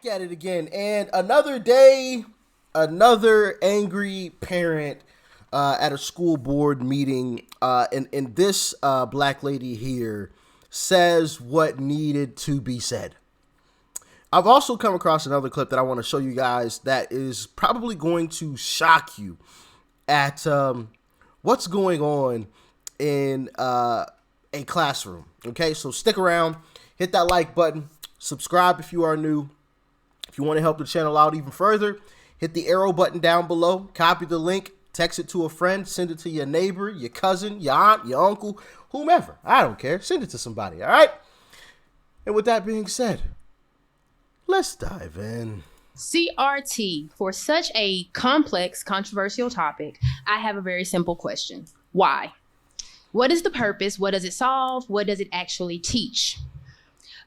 at it again, and another day, another angry parent at a school board meeting, and this black lady here says what needed to be said. I've also come across another clip that I want to show you guys that is probably going to shock you at what's going on in a classroom. Okay, so stick around, hit that like button, subscribe if you are new. If you want to help the channel out even further, hit the arrow button down below, copy the link, text it to a friend, send it to your neighbor, your cousin, your aunt, your uncle, whomever. I don't care. Send it to somebody, all right? And with that being said, let's dive in. CRT. For such a complex, controversial topic, I have a very simple question. Why? What is the purpose? What does it solve? What does it actually teach?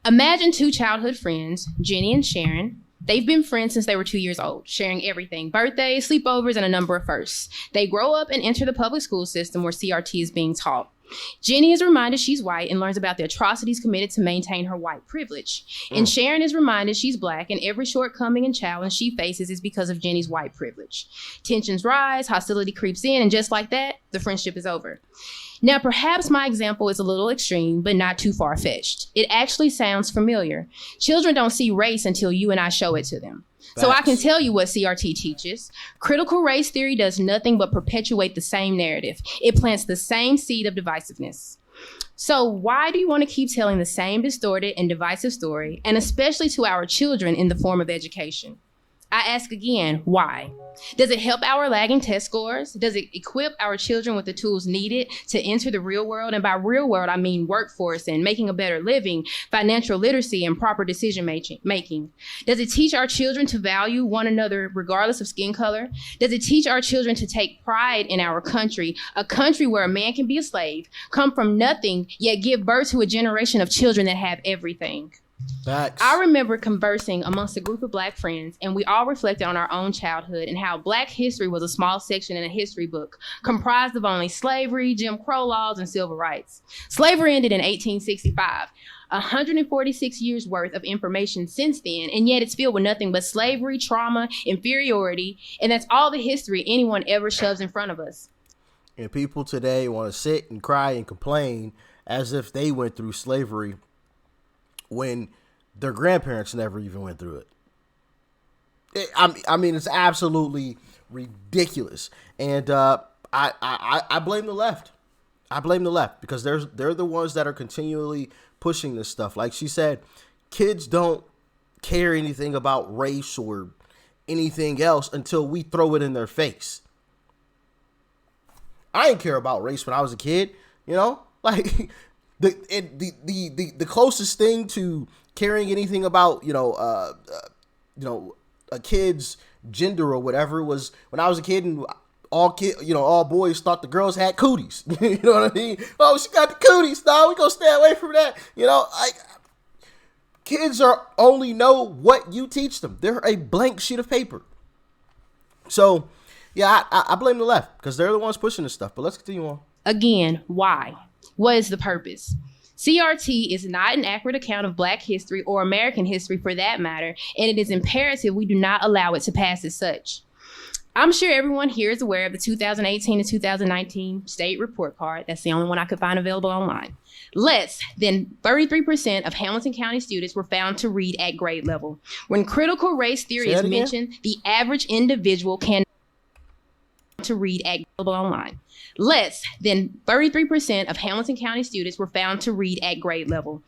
Imagine two childhood friends, Jenny and Sharon. They've been friends since they were 2 years old, sharing everything, birthdays, sleepovers, and a number of firsts. They grow up and enter the public school system where CRT is being taught. Jenny is reminded she's white and learns about the atrocities committed to maintain her white privilege. And Sharon is reminded she's black and every shortcoming and challenge she faces is because of Jenny's white privilege. Tensions rise, hostility creeps in, and just like that, the friendship is over. Now, perhaps my example is a little extreme, but not too far-fetched. It actually sounds familiar. Children don't see race until you and I show it to them. Facts. So I can tell you what CRT teaches. Critical race theory does nothing but perpetuate the same narrative. It plants the same seed of divisiveness. So why do you want to keep telling the same distorted and divisive story, and especially to our children in the form of education? I ask again, why? Does it help our lagging test scores? Does it equip our children with the tools needed to enter the real world? And by real world, I mean workforce and making a better living, financial literacy, and proper decision making. Does it teach our children to value one another regardless of skin color? Does it teach our children to take pride in our country, a country where a man can be a slave, come from nothing, yet give birth to a generation of children that have everything? Facts. I remember conversing amongst a group of black friends, and we all reflected on our own childhood and how black history was a small section in a history book comprised of only slavery, Jim Crow laws, and civil rights. Slavery ended in 1865. 146 years worth of information since then, and yet it's filled with nothing but slavery, trauma, inferiority, and that's all the history anyone ever shoves in front of us. And people today want to sit and cry and complain as if they went through slavery when their grandparents never even went through it. I mean, it's absolutely ridiculous. And I blame the left. I blame the left because they're the ones that are continually pushing this stuff. Like she said, kids don't care anything about race or anything else until we throw it in their face. I didn't care about race when I was a kid, you know, like the closest thing to caring anything about, a kid's gender or whatever was when I was a kid and all boys thought the girls had cooties. You know what I mean? Oh, she got the cooties. No, we gonna stay away from that. You know, kids only know what you teach them. They're a blank sheet of paper. So, yeah, I blame the left because they're the ones pushing this stuff. But let's continue on. Again, why? What is the purpose? CRT is not an accurate account of Black history or American history for that matter, and it is imperative we do not allow it to pass as such. I'm sure everyone here is aware of the 2018 to 2019 state report card. That's the only one I could find available online. Less than 33% of Hamilton County students were found to read at grade level. When critical race theory is mentioned, the average individual can to read at global online. Less than 33% of Hamilton County students were found to read at grade level.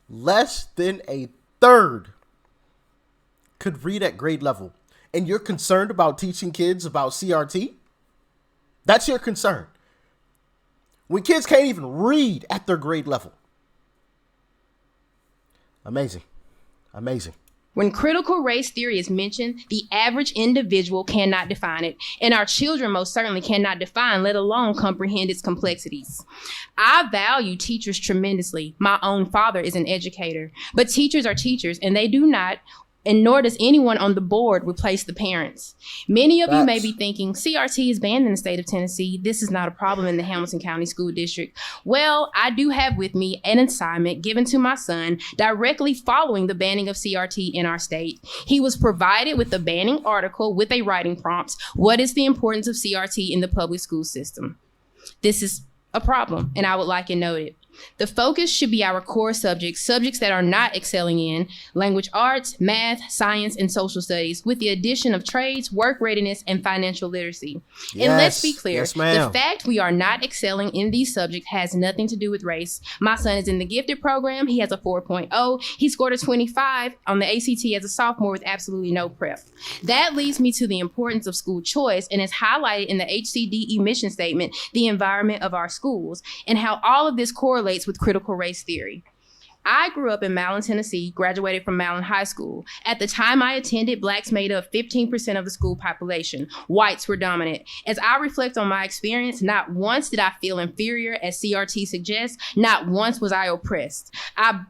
Less than a third could read at grade level. And you're concerned about teaching kids about CRT? That's your concern. When kids can't even read at their grade level. Amazing. Amazing. When critical race theory is mentioned, the average individual cannot define it, and our children most certainly cannot define, let alone comprehend its complexities. I value teachers tremendously. My own father is an educator, but teachers are teachers, and they do not And nor does anyone on the board replace the parents. Many of you may be Facts. thinking, CRT is banned in the state of Tennessee. This is not a problem in the Hamilton County School District. Well, I do have with me an assignment given to my son directly following the banning of CRT in our state. He was provided with the banning article with a writing prompt. What is the importance of CRT in the public school system? This is a problem, and I would like it noted. The focus should be our core subjects that are not excelling in language arts, math, science, and social studies, with the addition of trades, work readiness, and financial literacy. Yes. And let's be clear, Yes, ma'am. the fact we are not excelling in these subjects has nothing to do with race. My son is in the gifted program. He has a 4.0. He scored a 25 on the ACT as a sophomore with absolutely no prep. That leads me to the importance of school choice, and is highlighted in the HCDE mission statement, the environment of our schools, and how all of this correlates with critical race theory. I grew up in Malin, Tennessee, graduated from Malin High School. At the time I attended, blacks made up 15% of the school population. Whites were dominant. As I reflect on my experience, not once did I feel inferior, as CRT suggests. Not once was I oppressed.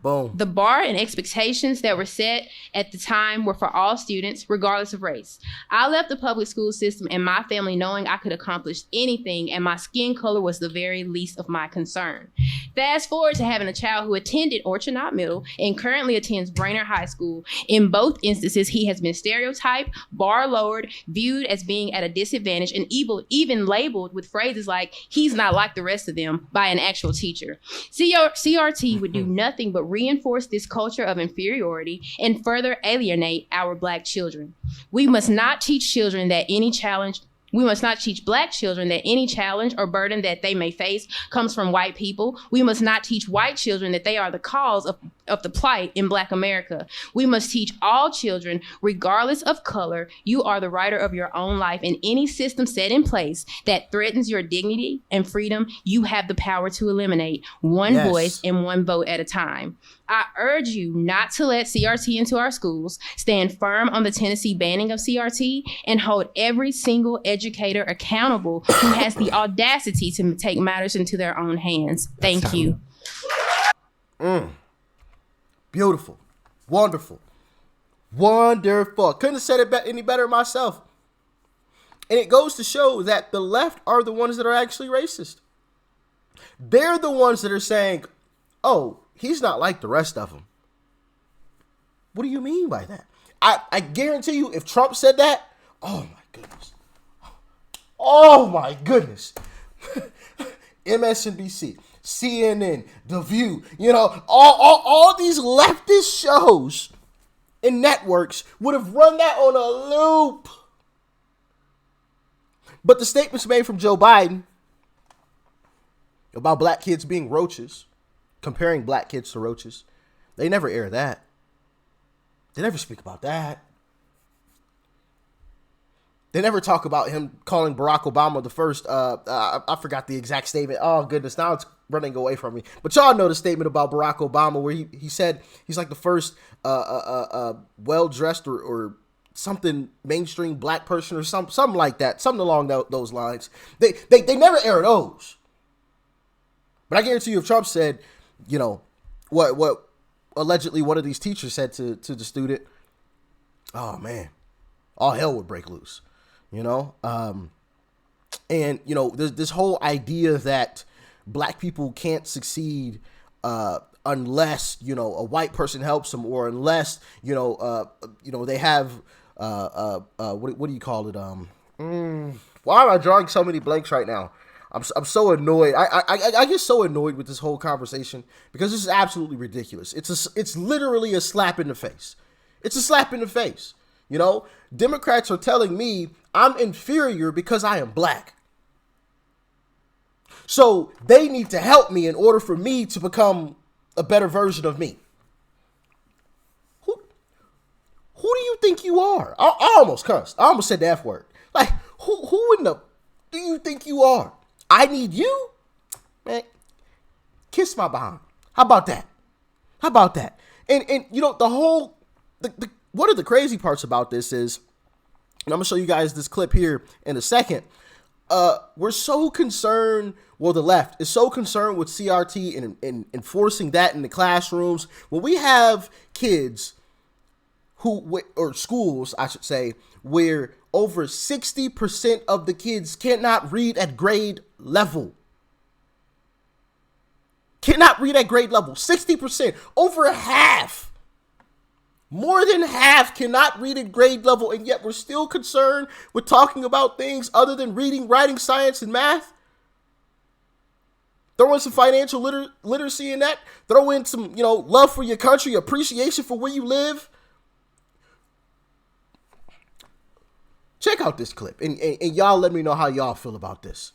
Boom. The bar and expectations that were set at the time were for all students, regardless of race. I left the public school system and my family knowing I could accomplish anything, and my skin color was the very least of my concern. Fast forward to having a child who attended Orchard Knott Middle and currently attends Brainerd High School. In both instances, he has been stereotyped, bar lowered, viewed as being at a disadvantage, and even labeled with phrases like, he's not like the rest of them, by an actual teacher. CRT would do nothing but reinforce this culture of inferiority and further alienate our black children. We must not teach black children that any challenge or burden that they may face comes from white people. We must not teach white children that they are the cause of the plight in Black America. We must teach all children, regardless of color, you are the writer of your own life, and any system set in place that threatens your dignity and freedom, you have the power to eliminate, one voice and one vote at a time. I urge you not to let CRT into our schools, stand firm on the Tennessee banning of CRT, and hold every single educator accountable who has the audacity to take matters into their own hands. Thank you. Beautiful. Wonderful. Wonderful. Couldn't have said it any better myself. And it goes to show that the left are the ones that are actually racist. They're the ones that are saying, oh, he's not like the rest of them. What do you mean by that? I guarantee you, if Trump said that, oh my goodness. Oh my goodness. MSNBC, CNN, The View, all these leftist shows and networks would have run that on a loop. But the statements made from Joe Biden about black kids being roaches, comparing black kids to roaches, they never air that. They never speak about that. They never talk about him calling Barack Obama the first, I forgot the exact statement. Oh, goodness, now it's running away from me. But y'all know the statement about Barack Obama where he said he's like the first well-dressed or something mainstream black person or something like that, something along those lines. They never air those. But I guarantee you if Trump said, what allegedly one of these teachers said to the student, oh, man, all hell would break loose. And there's this whole idea that black people can't succeed unless a white person helps them, or unless they have what do you call it? Why am I drawing so many blanks right now? I'm so annoyed. I get so annoyed with this whole conversation because this is absolutely ridiculous. It's literally a slap in the face. It's a slap in the face. Democrats are telling me I'm inferior because I am black. So they need to help me in order for me to become a better version of me. Who do you think you are? I almost cursed. I almost said the F word. Like, who in the do you think you are? I need you? Man, kiss my behind. How about that? And the whole one of the crazy parts about this is, and I'm going to show you guys this clip here in a second. We're so concerned, the left is so concerned with CRT and enforcing that in the classrooms. When we have kids or schools, I should say, where over 60% of the kids cannot read at grade level. Cannot read at grade level. 60%. Over half. More than half cannot read at grade level, and yet we're still concerned with talking about things other than reading, writing, science, and math. Throw in some financial literacy in that. Throw in some, love for your country, appreciation for where you live. Check out this clip, and y'all let me know how y'all feel about this.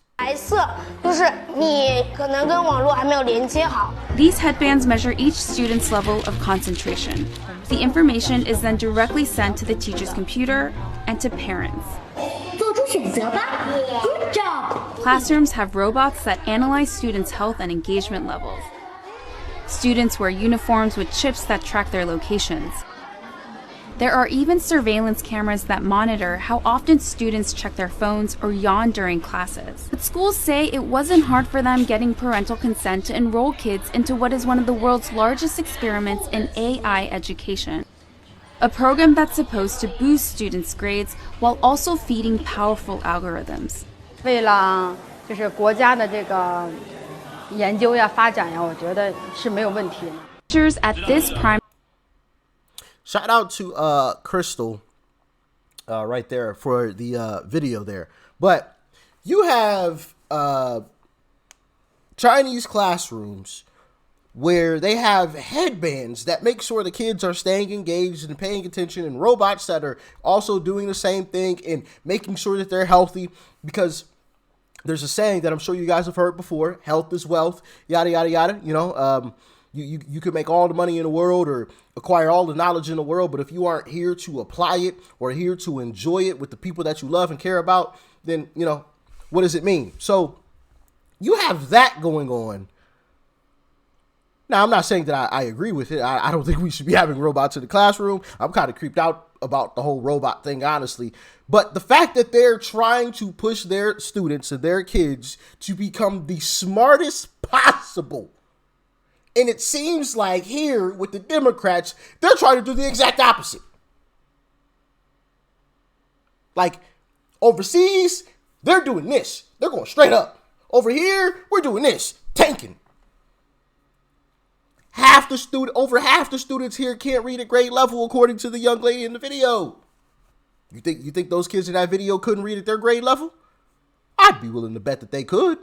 These headbands measure each student's level of concentration. The information is then directly sent to the teacher's computer and to parents. Good job! Classrooms have robots that analyze students' health and engagement levels. Students wear uniforms with chips that track their locations. There are even surveillance cameras that monitor how often students check their phones or yawn during classes. But schools say it wasn't hard for them getting parental consent to enroll kids into what is one of the world's largest experiments in AI education. A program that's supposed to boost students' grades while also feeding powerful algorithms. 为了国家的这个研究呀、发展呀，我觉得是没有问题的。 Teachers at this prime. Shout out to Crystal right there for the video there. But you have Chinese classrooms where they have headbands that make sure the kids are staying engaged and paying attention, and robots that are also doing the same thing and making sure that they're healthy, because there's a saying that I'm sure you guys have heard before: health is wealth, yada, yada, yada. You could make all the money in the world or acquire all the knowledge in the world, but if you aren't here to apply it or here to enjoy it with the people that you love and care about, then, what does it mean? So you have that going on. Now, I'm not saying that I agree with it. I don't think we should be having robots in the classroom. I'm kind of creeped out about the whole robot thing, honestly. But the fact that they're trying to push their students and their kids to become the smartest possible. And it seems like here with the Democrats, they're trying to do the exact opposite. Like overseas, they're doing this. They're going straight up. Over here, we're doing this, tanking. Over half the students here can't read at grade level, according to the young lady in the video. You think those kids in that video couldn't read at their grade level? I'd be willing to bet that they could.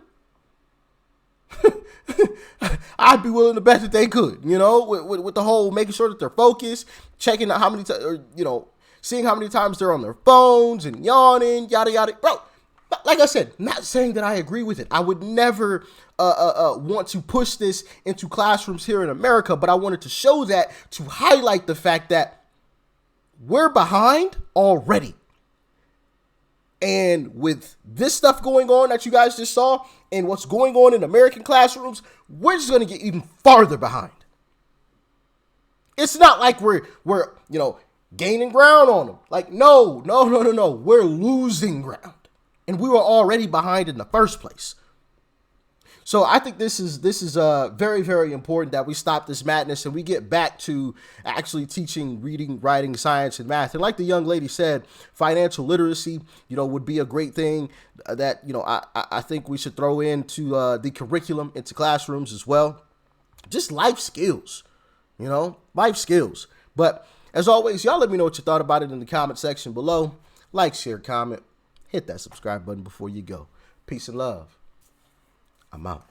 I'd be willing to bet that they could, with the whole making sure that they're focused, checking out how many times, seeing how many times they're on their phones and yawning, yada, yada. Bro, like I said, not saying that I agree with it. I would never want to push this into classrooms here in America, but I wanted to show that to highlight the fact that we're behind already. And with this stuff going on that you guys just saw and what's going on in American classrooms, we're just going to get even farther behind. It's not like we're gaining ground on them. Like, no. We're losing ground. And we were already behind in the first place. So I think this is very, very important that we stop this madness and we get back to actually teaching reading, writing, science, and math. And like the young lady said, financial literacy, would be a great thing that, I think we should throw into the curriculum, into classrooms as well. Just life skills, life skills. But as always, y'all let me know what you thought about it in the comment section below. Like, share, comment, hit that subscribe button before you go. Peace and love. I'm out.